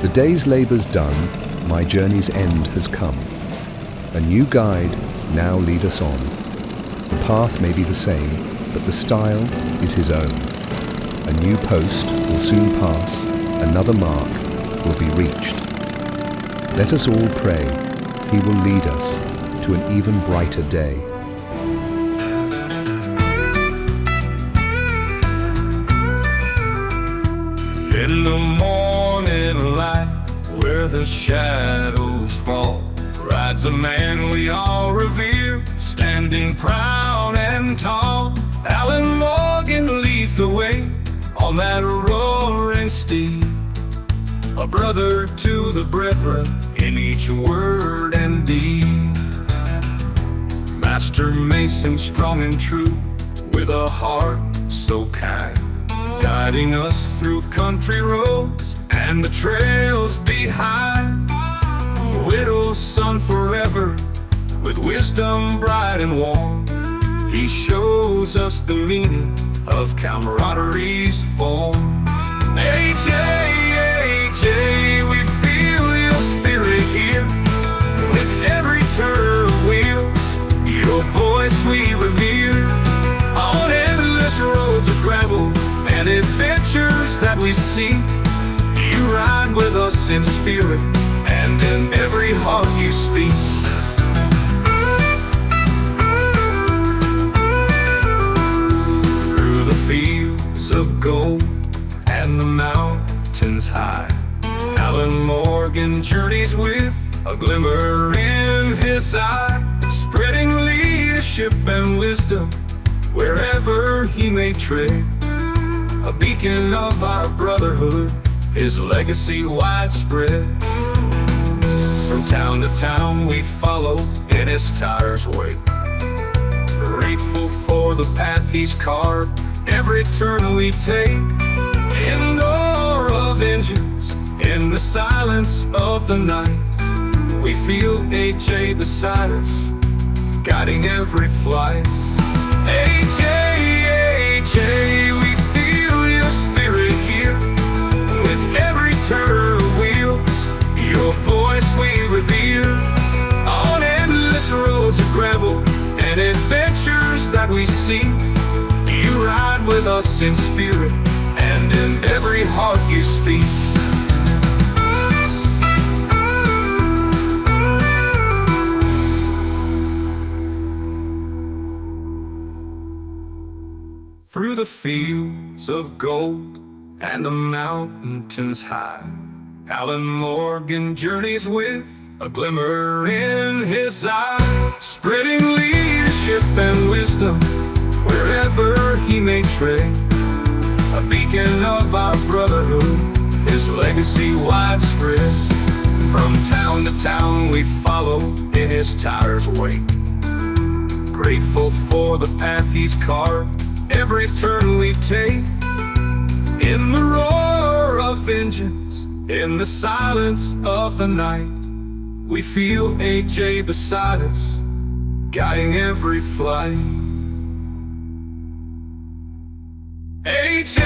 The day's labour's done, my journey's end has come. A new guide now lead us on. The path may be the same, but the style is his own. A new post will soon pass, another mark will be reached. Let us all pray, he will lead us to an even brighter day. In the morning light, where the shadows fall, rides a man we all revere, standing proud and tall. Alan Morgan leads the way on that roaring steed, a brother to the brethren in each word and deed. Master Mason, strong and true, with a heart so kind, guiding us through country roads and the trails behind. Widow's son forever, with wisdom bright and warm, he shows us the meaning of camaraderie's form. AJ, AJ, we feel your spirit here, with every turn of wheels, your voice we revere. On endless roads of gravel and adventures that we see, you ride with us in spirit, and in every heart you speak. Through the fields of gold and the mountains high, Alan Morgan journeys with a glimmer in his eye, spreading leadership and wisdom wherever he may tread. A beacon of our brotherhood, his legacy widespread. From town to town we follow in his tire's wake, grateful for the path he's carved, every turn we take. In the roar of engines, in the silence of the night, we feel AJ beside us, guiding every flight. AJ, AJ, we feel your spirit here, with every turn of wheels, your voice we revere. On endless roads of gravel and adventures that we see, you ride with us in spirit, and in every heart you speak. Through the fields of gold and the mountains high, Alan Morgan journeys with a glimmer in his eye, spreading leadership and wisdom wherever he may tread. A beacon of our brotherhood, his legacy widespread. From town to town we follow in his tire's wake, grateful for the path he's carved, every turn we take. In the roar of engines, in the silence of the night, we feel AJ beside us, guiding every flight. AJ,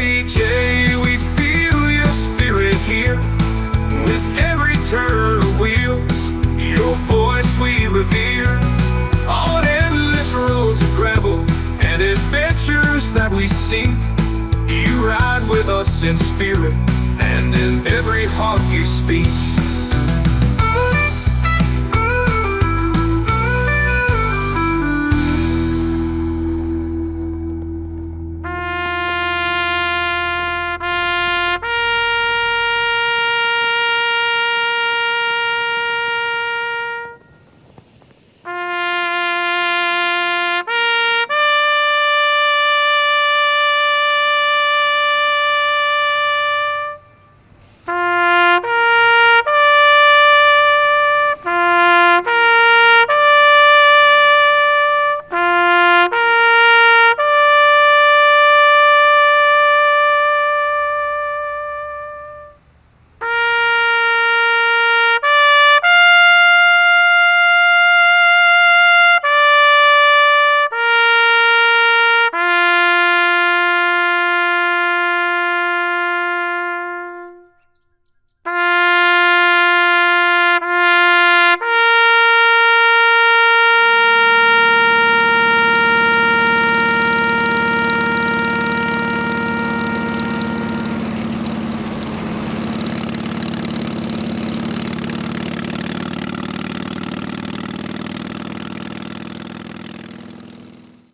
AJ, we feel your spirit here, with every turn of wheels, your voice we revere. On endless roads of gravel and adventures that we see, you ride with us in spirit, and in every heart you speak.